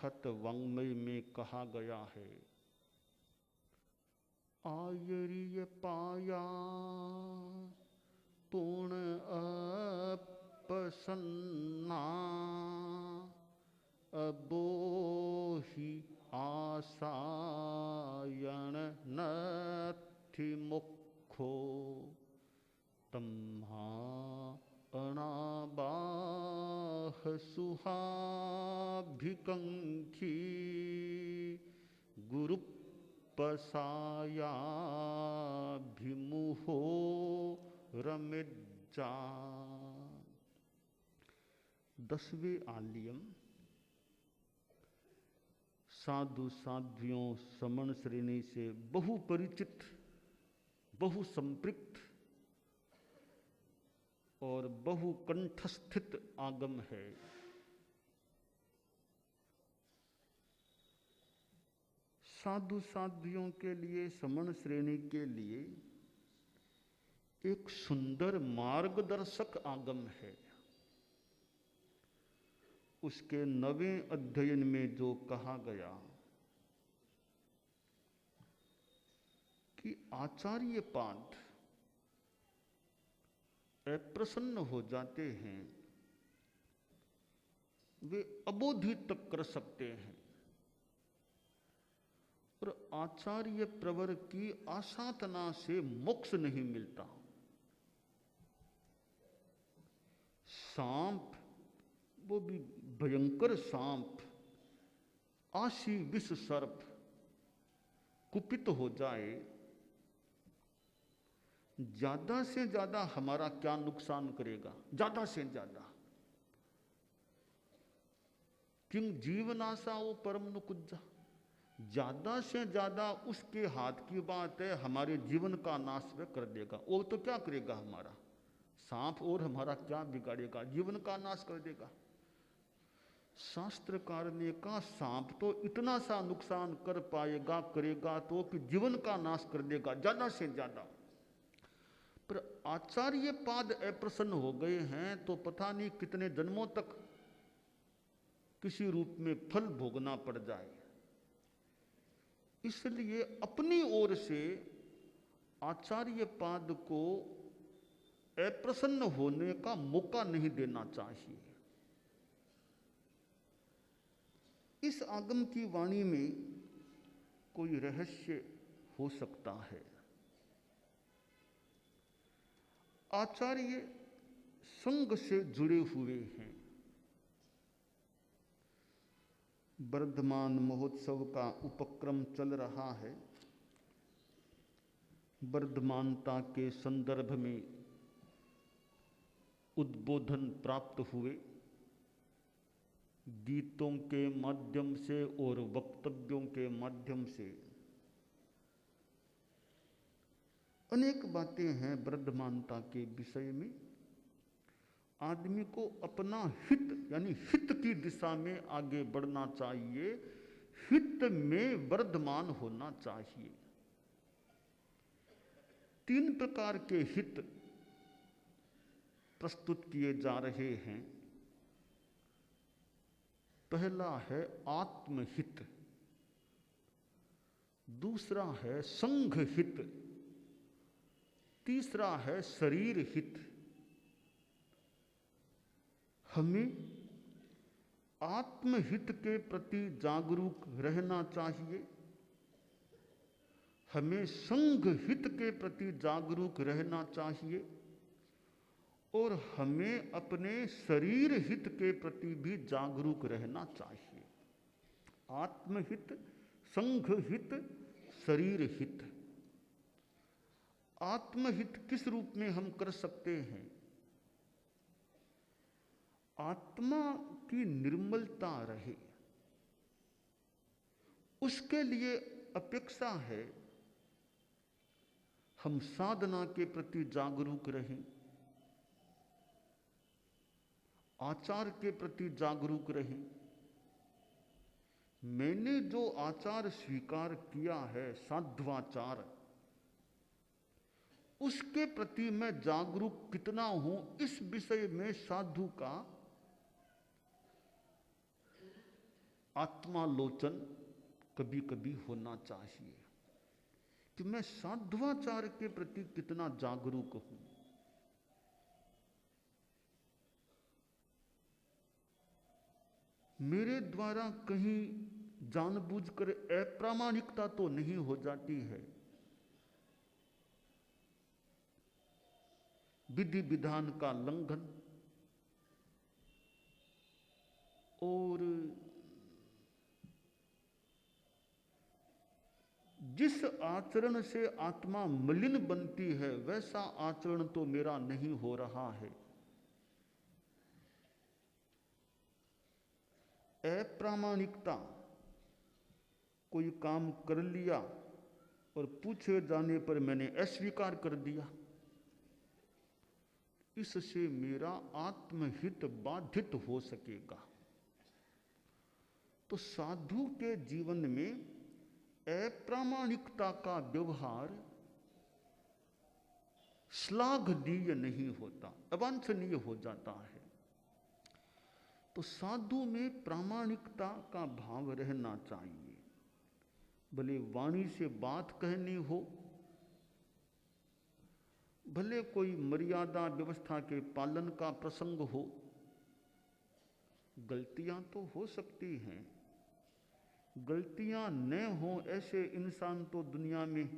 अरहत वाङ्मय में कहा गया है, आयरिय पाया पूर्ण अपसन्ना, अबोहि आसायण नथि मुखो, तम्हा अनाबाह सुहाभिकंखी, गुरुपसायाभिमुहो रमिज्जा। 10वें आलियम साधु साध्वियों समण श्रेणी से बहु परिचित, बहु संपृक्त और बहु कंठस्थित आगम है। साधु साध्वियों के लिए, समण श्रेणी के लिए एक सुंदर मार्गदर्शक आगम है। उसके 9वें अध्ययन में जो कहा गया कि आचार्य पाद अप्रसन्न हो जाते हैं, वे अबोधि तक कर सकते हैं, और आचार्य प्रवर की आसाधना से मोक्ष नहीं मिलता। सांप, वो भी भयंकर सांप, आशी विष सर्प कुपित हो जाए, ज्यादा से ज्यादा हमारा क्या नुकसान करेगा? ज्यादा से ज्यादा किंग जीवनाशा वो परम नुकुज्जा, ज्यादा से ज्यादा उसके हाथ की बात है, हमारे जीवन का नाश वह कर देगा। वो तो क्या करेगा हमारा सांप, और हमारा क्या बिगाड़ेगा? जीवन का नाश कर देगा। शास्त्रकार ने कहा सांप तो इतना सा नुकसान कर पाएगा, करेगा तो कि जीवन का नाश कर देगा ज्यादा से ज्यादा। पर आचार्य पाद अप्रसन्न हो गए हैं तो पता नहीं कितने जन्मों तक किसी रूप में फल भोगना पड़ जाए। इसलिए अपनी ओर से आचार्य पाद को अप्रसन्न होने का मौका नहीं देना चाहिए। इस आगम की वाणी में कोई रहस्य हो सकता है। आचार्य संघ से जुड़े हुए हैं। वर्धमान महोत्सव का उपक्रम चल रहा है। वर्धमानता के संदर्भ में उद्बोधन प्राप्त हुए, गीतों के माध्यम से और वक्तव्यों के माध्यम से अनेक बातें हैं वर्धमानता के विषय में। आदमी को अपना हित यानी हित की दिशा में आगे बढ़ना चाहिए, हित में वर्धमान होना चाहिए। 3 प्रकार के हित प्रस्तुत किए जा रहे हैं। पहला है आत्महित, दूसरा है संघ हित, तीसरा है शरीर हित। हमें आत्महित के प्रति जागरूक रहना चाहिए, हमें संघ हित के प्रति जागरूक रहना चाहिए, और हमें अपने शरीर हित के प्रति भी जागरूक रहना चाहिए। आत्महित, संघ हित, शरीर हित। आत्महित किस रूप में हम कर सकते हैं? आत्मा की निर्मलता रहे, उसके लिए अपेक्षा है हम साधना के प्रति जागरूक रहें, आचार के प्रति जागरूक रहें। मैंने जो आचार स्वीकार किया है, साध्वाचार, उसके प्रति मैं जागरूक कितना हूं, इस विषय में साधु का आत्मालोचन कभी कभी होना चाहिए कि मैं साधुवाचार के प्रति कितना जागरूक हूं। मेरे द्वारा कहीं जानबूझकर अप्रामाणिकता तो नहीं हो जाती है, विधि विधान का लंघन, और जिस आचरण से आत्मा मलिन बनती है वैसा आचरण तो मेरा नहीं हो रहा है। अप्रामाणिकता, कोई काम कर लिया और पूछे जाने पर मैंने अस्वीकार कर दिया, इससे मेरा आत्महित बाधित हो सकेगा। तो साधु के जीवन में अप्रामाणिकता का व्यवहार श्लाघनीय नहीं होता, अवांछनीय हो जाता है। तो साधु में प्रामाणिकता का भाव रहना चाहिए। भले वाणी से बात कहनी हो, भले कोई मर्यादा व्यवस्था के पालन का प्रसंग हो, गलतियां तो हो सकती हैं। गलतियां न हो ऐसे इंसान तो दुनिया में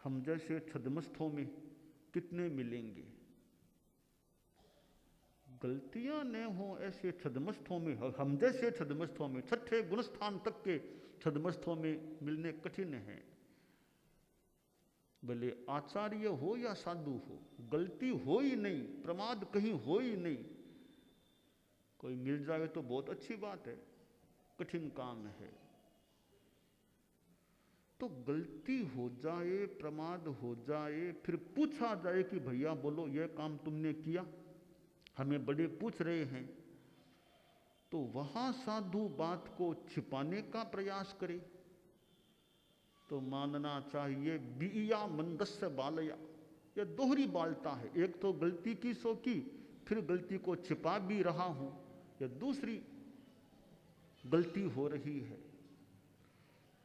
हम जैसे छद्मस्थों में कितने मिलेंगे। गलतियां न हो ऐसे छद्मस्थों में, हम जैसे छद्मस्थों में, छठे गुणस्थान तक के छद्मस्थों में मिलने कठिन है। भले आचार्य हो या साधु हो, गलती हो ही नहीं, प्रमाद कहीं हो ही नहीं। कोई मिल जाए तो बहुत अच्छी बात है, कठिन काम है। तो गलती हो जाए, प्रमाद हो जाए, फिर पूछा जाए कि भैया बोलो यह काम तुमने किया, हमें बड़े पूछ रहे हैं, तो वहां साधु बात को छिपाने का प्रयास करे तो मानना चाहिए बिया मंदस्य बालया, यह दोहरी बालता है। एक तो गलती की सो की, फिर गलती को छिपा भी रहा हूं, यह दूसरी गलती हो रही है।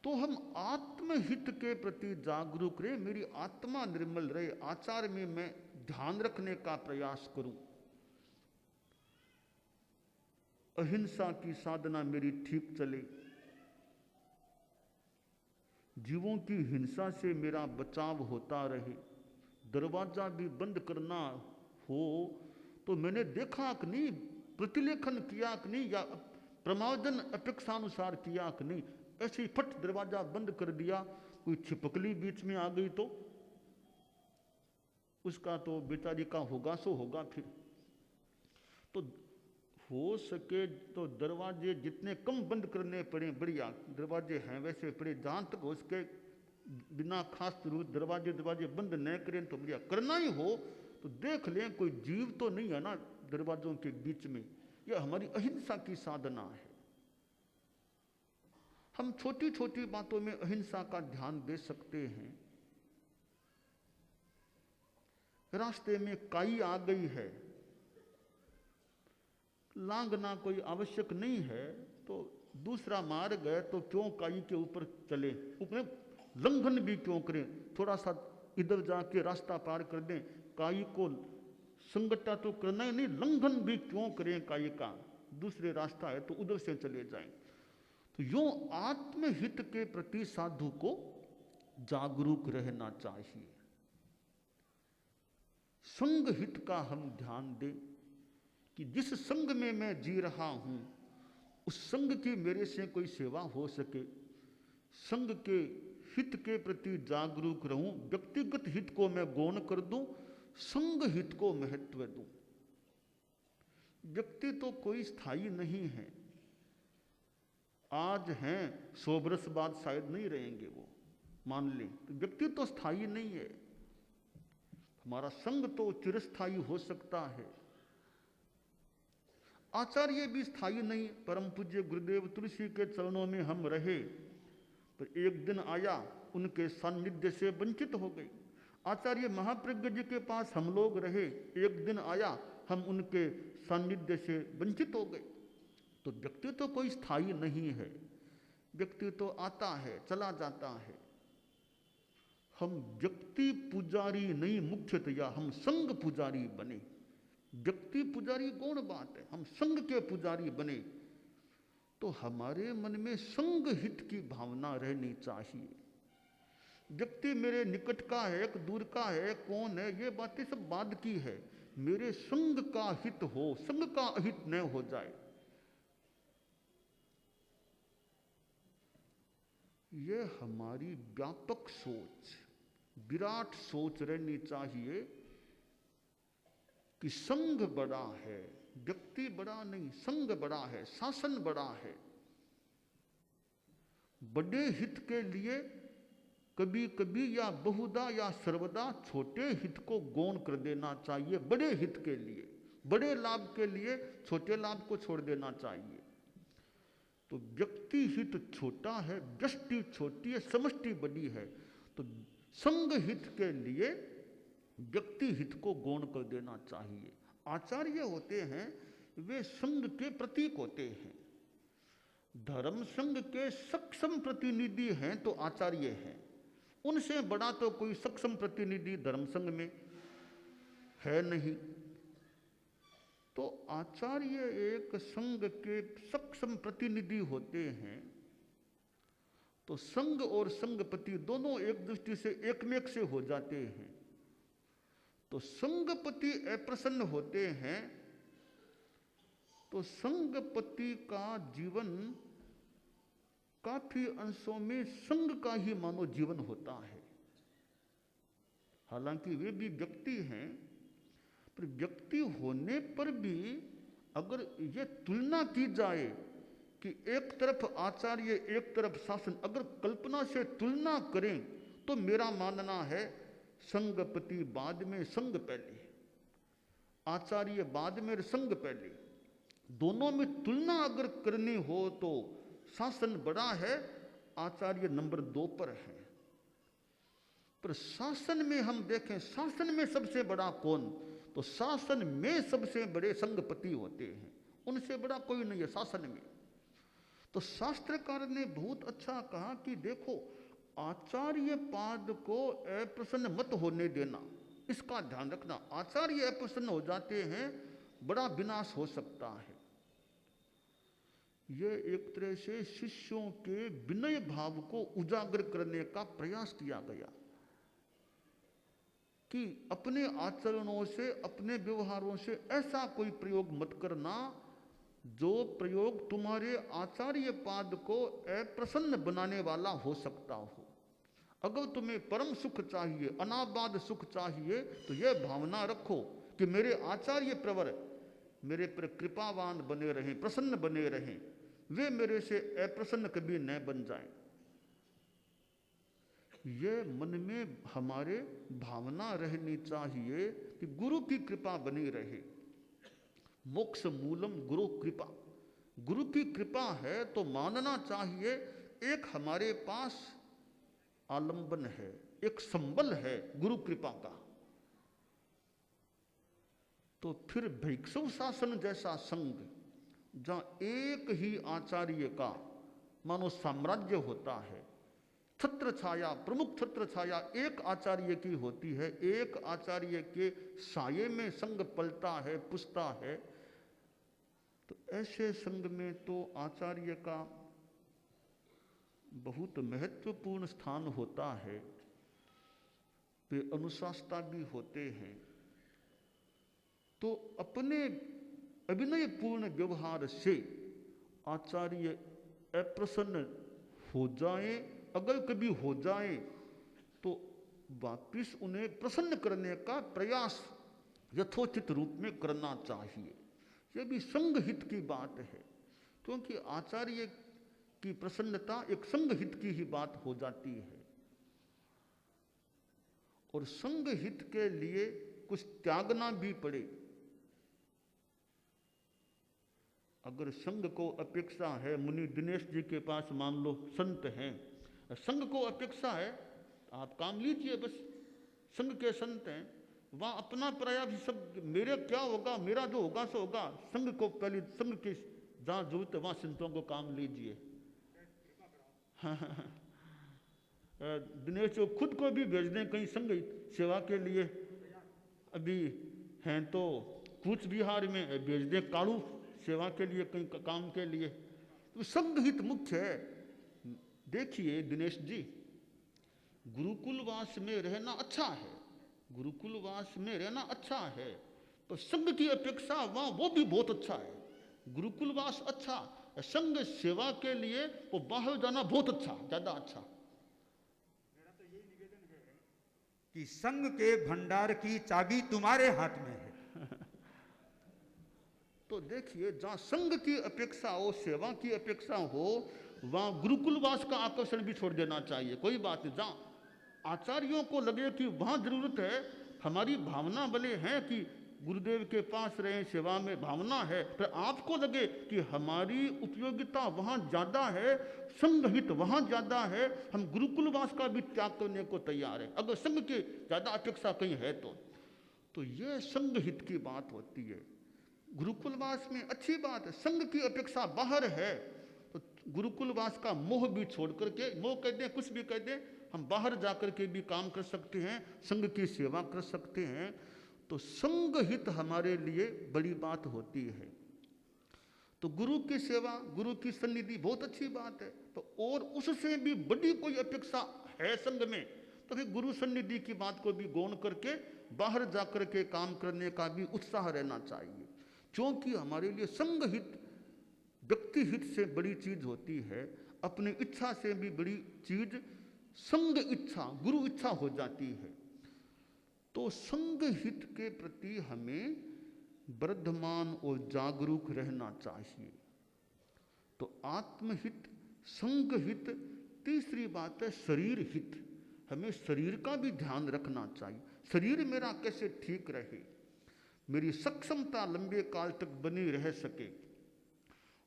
तो हम आत्महित के प्रति जागरूक रहे, मेरी आत्मा निर्मल रहे, आचार में मैं ध्यान रखने का प्रयास करूं, अहिंसा की साधना मेरी ठीक चले, जीवों की हिंसा से मेरा बचाव होता रहे। दरवाजा भी बंद करना हो तो मैंने देखा कि नहीं, प्रतिलेखन किया कि नहीं, या प्रमादन अपेक्षानुसार किया कि नहीं, ऐसे ही फट दरवाजा बंद कर दिया, कोई छिपकली बीच में आ गई तो उसका तो बेचारी का होगा सो होगा। फिर तो हो सके तो दरवाजे जितने कम बंद करने पड़े बढ़िया, दरवाजे हैं वैसे पड़े, जहाँ तक हो उसके बिना खास जरूरत दरवाजे बंद न करें तो बढ़िया। करना ही हो तो देख लें कोई जीव तो नहीं है ना दरवाजों के बीच में। यह हमारी अहिंसा की साधना है। हम छोटी छोटी बातों में अहिंसा का ध्यान दे सकते हैं। रास्ते में काई आ गई है, लांघना कोई आवश्यक नहीं है, तो दूसरा मार्ग है तो क्यों काई के ऊपर चले, ऊपर लंघन भी क्यों करें, थोड़ा सा इधर जाके रास्ता पार कर दें, काई को संगठा तो करना ही नहीं, लंघन भी क्यों करें काई का, दूसरे रास्ता है तो उधर से चले जाएं। तो यूं आत्महित के प्रति साधु को जागरूक रहना चाहिए। संग हित का हम ध्यान दें कि जिस संग में मैं जी रहा हूं उस संग की मेरे से कोई सेवा हो सके, संग के हित के प्रति जागरूक रहूं, व्यक्तिगत हित को मैं गौण कर दूं, संग हित को महत्व दूं। व्यक्ति तो कोई स्थायी नहीं है, आज हैं 100 वर्ष बाद शायद नहीं रहेंगे, वो मान लें, तो व्यक्ति तो स्थायी नहीं है। हमारा संग तो चिरस्थायी हो सकता है। आचार्य भी स्थायी नहीं, परम पूज्य गुरुदेव तुलसी के चरणों में हम रहे, पर एक दिन आया उनके सानिध्य से वंचित हो गए। आचार्य महाप्रज्ञ जी के पास हम लोग रहे, एक दिन आया हम उनके सानिध्य से वंचित हो गए। तो व्यक्ति तो कोई स्थायी नहीं है, व्यक्ति तो आता है चला जाता है। हम व्यक्ति पुजारी नहीं मुख्यतया हम संघ पुजारी बने। व्यक्ति पुजारी गौण बात है, हम संघ के पुजारी बने तो हमारे मन में संघ हित की भावना रहनी चाहिए। व्यक्ति मेरे निकट का है कि दूर का है, कौन है, ये बातें सब बाद की है। मेरे संघ का हित हो, संघ का अहित न हो जाए, ये हमारी व्यापक सोच, विराट सोच रहनी चाहिए कि संघ बड़ा है, व्यक्ति बड़ा नहीं, संघ बड़ा है, शासन बड़ा है। बड़े हित के लिए कभी कभी या बहुधा या सर्वदा छोटे हित को गौण कर देना चाहिए। बड़े हित के लिए, बड़े लाभ के लिए छोटे लाभ को छोड़ देना चाहिए। तो व्यक्ति हित छोटा है, व्यष्टि छोटी है, समष्टि बड़ी है, तो संघ हित के लिए व्यक्ति हित को गौण कर देना चाहिए। आचार्य होते हैं वे संघ के प्रतीक होते हैं। धर्म संघ के सक्षम प्रतिनिधि हैं तो आचार्य हैं, उनसे बड़ा तो कोई सक्षम प्रतिनिधि धर्म संघ में है नहीं। तो आचार्य एक संघ के सक्षम प्रतिनिधि होते हैं। तो संघ और संघपति दोनों एक दृष्टि से एकमेक से हो जाते हैं। तो संघपति अप्रसन्न होते हैं तो संघपति का जीवन काफी अंशों में संघ का ही मानो जीवन होता है। हालांकि वे भी व्यक्ति हैं, पर व्यक्ति होने पर भी अगर ये तुलना की जाए कि एक तरफ आचार्य एक तरफ शासन, अगर कल्पना से तुलना करें तो मेरा मानना है संघपति बाद में संघ पहले, आचार्य बाद में संघ पहले। दोनों में तुलना अगर करनी हो तो शासन बड़ा है, आचार्य नंबर 2 पर है। पर शासन में हम देखें, शासन में सबसे बड़ा कौन, तो शासन में सबसे बड़े संघपति होते हैं, उनसे बड़ा कोई नहीं है शासन में। तो शास्त्रकार ने बहुत अच्छा कहा कि देखो आचार्य पाद को अप्रसन्न मत होने देना, इसका ध्यान रखना। आचार्य अप्रसन्न हो जाते हैं, बड़ा विनाश हो सकता है। यह एक तरह से शिष्यों के विनय भाव को उजागर करने का प्रयास किया गया कि अपने आचरणों से, अपने व्यवहारों से ऐसा कोई प्रयोग मत करना जो प्रयोग तुम्हारे आचार्य पाद को अप्रसन्न बनाने वाला हो सकता हो। अगर तुम्हें परम सुख चाहिए, अनाबाद सुख चाहिए, तो यह भावना रखो कि मेरे आचार्य प्रवर मेरे पर कृपावान बने रहें, प्रसन्न बने रहें, वे मेरे से अप्रसन्न कभी न बन जाएं। यह मन में हमारे भावना रहनी चाहिए कि गुरु की कृपा बनी रहे। मोक्ष मूलम गुरु कृपा, गुरु की कृपा है तो मानना चाहिए एक हमारे पास आलंबन है, एक संबल है गुरु कृपा का। तो फिर भिक्षु शासन जैसा संघ, जहां एक ही आचार्य का मानो साम्राज्य होता है, छत्र छाया, प्रमुख छत्र छाया एक आचार्य की होती है, एक आचार्य के साये में संघ पलता है, पुछता है, तो ऐसे संघ में तो आचार्य का बहुत महत्वपूर्ण स्थान होता है। वे अनुशासता भी होते हैं। तो अपने अभिनयपूर्ण व्यवहार से आचार्य अप्रसन्न हो जाए, अगर कभी हो जाए तो वापिस उन्हें प्रसन्न करने का प्रयास यथोचित रूप में करना चाहिए। यह भी संघ हित की बात है, क्योंकि आचार्य की प्रसन्नता एक संघ हित की ही बात हो जाती है। और संघ हित के लिए कुछ त्यागना भी पड़े। अगर संघ को अपेक्षा है, मुनि दिनेश जी के पास मान लो संत हैं, संघ को अपेक्षा है, आप काम लीजिए, बस संघ के संत हैं, वहाँ अपना पराया भी सब, मेरे क्या होगा, मेरा जो होगा सो होगा, संघ को पहले संघ की जहाँ जरूरत है वहाँ संतों को काम लीजिए। दिनेश जो खुद को भी भेज दें कहीं संग सेवा के लिए, अभी हैं तो कूच बिहार में, भेज दें कालू सेवा के लिए कहीं काम के लिए, तो संग हित मुख्य है। देखिए दिनेश जी, गुरुकुलवास में रहना अच्छा है, गुरुकुलवास में रहना अच्छा है, तो संघ की अपेक्षा वहाँ वो भी बहुत अच्छा है। गुरुकुलवास अच्छा, संघ सेवा के लिए वो बाहर जाना बहुत अच्छा, ज्यादा अच्छा। मेरा तो यही निवेदन है कि संघ के भंडार की चाबी तुम्हारे हाथ में है। तो देखिए, जहाँ संघ की अपेक्षा हो, सेवा की अपेक्षा हो, वहाँ गुरुकुलवास का आकर्षण भी छोड़ देना चाहिए। कोई बात नहीं, जहाँ आचार्यों को लगे कि वहाँ जरूरत है, हमारी भावना भले है कि गुरुदेव के पास रहे, सेवा में भावना है, पर आपको लगे कि हमारी उपयोगिता वहाँ ज़्यादा है, संघ हित वहाँ ज़्यादा है, हम गुरुकुलवास का भी त्याग करने को तैयार है, अगर संघ की ज़्यादा अपेक्षा कहीं है तो ये संघ हित की बात होती है। गुरुकुलवास में अच्छी बात है, संघ की अपेक्षा बाहर है, तो गुरुकुलवास का मोह भी छोड़ करके, मोह कह दें कुछ भी कह दें, हम बाहर जाकर के भी काम कर सकते हैं, संघ की सेवा कर सकते हैं, तो संघ हित हमारे लिए बड़ी बात होती है। तो गुरु की सेवा, गुरु की सन्निधि बहुत अच्छी बात है, तो और उससे भी बड़ी कोई अपेक्षा है संघ में, तो फिर गुरु सन्निधि की बात को भी गौण करके बाहर जाकर के काम करने का भी उत्साह रहना चाहिए, क्योंकि हमारे लिए संघ हित व्यक्ति हित से बड़ी चीज होती है, अपनी इच्छा से भी बड़ी चीज संघ इच्छा, गुरु इच्छा हो जाती है। तो संघ हित के प्रति हमें वर्धमान और जागरूक रहना चाहिए। तो आत्महित, संघ हित, तीसरी बात है शरीर हित, हमें शरीर का भी ध्यान रखना चाहिए। शरीर मेरा कैसे ठीक रहे, मेरी सक्षमता लंबे काल तक बनी रह सके,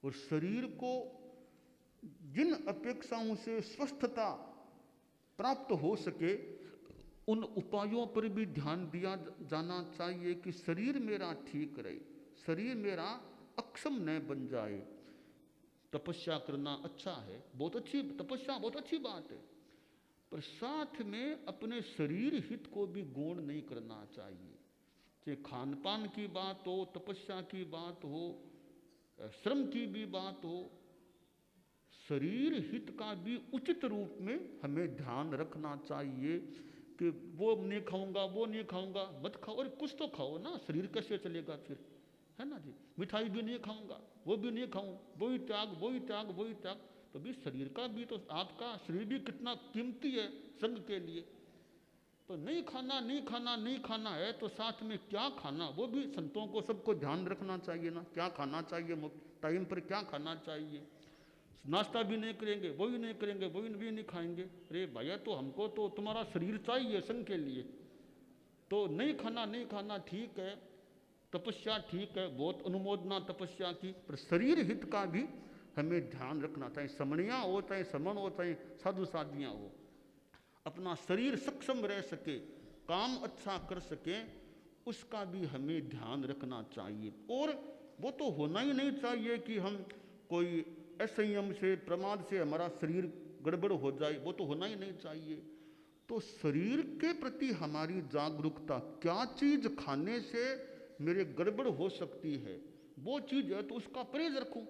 और शरीर को जिन अपेक्षाओं से स्वस्थता प्राप्त हो सके उन उपायों पर भी ध्यान दिया जाना चाहिए कि शरीर मेरा ठीक रहे, शरीर मेरा अक्षम न बन जाए। तपस्या करना अच्छा है, बहुत अच्छी तपस्या, बहुत अच्छी बात है, पर साथ में अपने शरीर हित को भी गौण नहीं करना चाहिए। चाहे खान पान की बात हो, तपस्या की बात हो, श्रम की भी बात हो, शरीर हित का भी उचित रूप में हमें ध्यान रखना चाहिए कि वो नहीं खाऊंगा, वो नहीं खाऊंगा, मत खाओ, और कुछ तो खाओ ना, शरीर कैसे चलेगा फिर, है ना जी। मिठाई भी नहीं खाऊंगा, वो भी नहीं खाऊं, वही त्याग, वही त्याग, वही त्याग, तो भी शरीर का भी तो, आपका शरीर भी कितना कीमती है संघ के लिए। तो नहीं खाना, नहीं खाना, नहीं खाना है, तो साथ में क्या खाना, वो भी संतों को सबको ध्यान रखना चाहिए ना, क्या खाना चाहिए, टाइम पर क्या खाना चाहिए। नाश्ता भी नहीं करेंगे, वो भी नहीं करेंगे, वो भी नहीं खाएंगे, अरे भैया तो हमको तो तुम्हारा शरीर चाहिए संघ के लिए, तो नहीं खाना, नहीं खाना ठीक है, तपस्या ठीक है, बहुत अनुमोदना तपस्या की, पर शरीर हित का भी हमें ध्यान रखना चाहिए। समणियाँ हो, चाहे समण हो, चाहे साधु साधियाँ हो, अपना शरीर सक्षम रह सके, काम अच्छा कर सके, उसका भी हमें ध्यान रखना चाहिए। और वो तो होना ही नहीं चाहिए कि हम कोई असंयम से, प्रमाद से हमारा शरीर गड़बड़ हो जाए, वो तो होना ही नहीं चाहिए। तो शरीर के प्रति हमारी जागरूकता, क्या चीज खाने से मेरे गड़बड़ हो सकती है, वो चीज है तो उसका परहेज रखूं।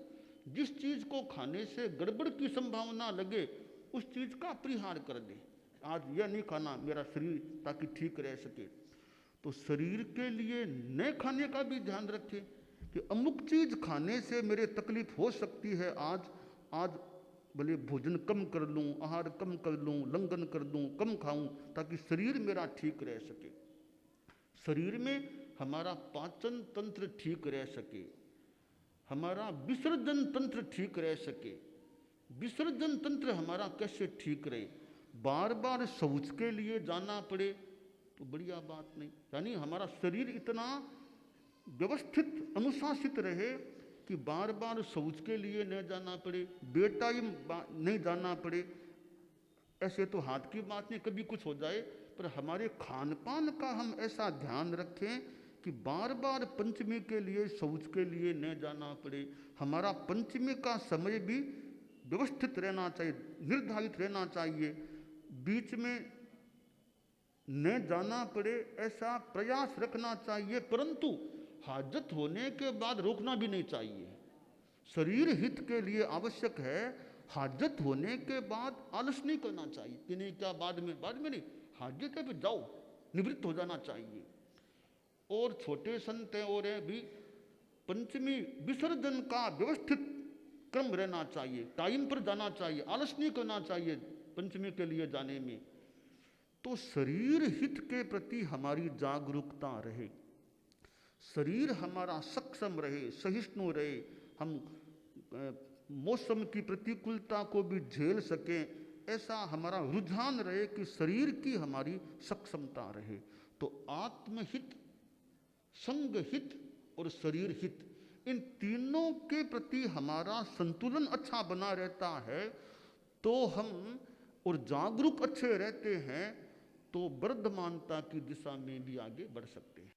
जिस चीज को खाने से गड़बड़ की संभावना लगे उस चीज का परिहार कर दे, आज यह नहीं खाना मेरा शरीर ताकि ठीक रह सके। तो शरीर के लिए न खाने का भी ध्यान रखें कि अमुक चीज खाने से मेरे तकलीफ हो सकती है, आज भले भोजन कम कर लूँ, आहार कम कर लूँ, लंघन कर दूँ, कम खाऊं, ताकि शरीर मेरा ठीक रह सके, शरीर में हमारा पाचन तंत्र ठीक रह सके, हमारा विसर्जन तंत्र ठीक रह सके। विसर्जन तंत्र हमारा कैसे ठीक रहे, बार बार शौच के लिए जाना पड़े तो बढ़िया बात नहीं, यानी हमारा शरीर इतना व्यवस्थित, अनुशासित रहे कि बार बार शौच के लिए न जाना पड़े, बेटाइम नहीं जाना पड़े। ऐसे तो हाथ की बात नहीं, कभी कुछ हो जाए, पर हमारे खान पान का हम ऐसा ध्यान रखें कि बार बार पंचमी के लिए शौच के लिए न जाना पड़े। हमारा पंचमी का समय भी व्यवस्थित रहना चाहिए, निर्धारित रहना चाहिए, बीच में न जाना पड़े ऐसा प्रयास रखना चाहिए, परंतु हाजत होने के बाद रोकना भी नहीं चाहिए। शरीर हित के लिए आवश्यक है, हाजत होने के बाद आलस नहीं करना चाहिए कि नहीं क्या बाद में नहीं, हाजत है फिर जाओ, निवृत्त हो जाना चाहिए। और छोटे संत हैं और भी पंचमी विसर्जन का व्यवस्थित क्रम रहना चाहिए, टाइम पर जाना चाहिए, आलस नहीं करना चाहिए पंचमी के लिए जाने में। तो शरीर हित के प्रति हमारी जागरूकता रहे, शरीर हमारा सक्षम रहे, सहिष्णु रहे, हम मौसम की प्रतिकूलता को भी झेल सकें, ऐसा हमारा रुझान रहे कि शरीर की हमारी सक्षमता रहे। तो आत्महित, संग हित और शरीर हित, इन तीनों के प्रति हमारा संतुलन अच्छा बना रहता है तो हम और जागरूक अच्छे रहते हैं, तो वर्धमानता की दिशा में भी आगे बढ़ सकते हैं।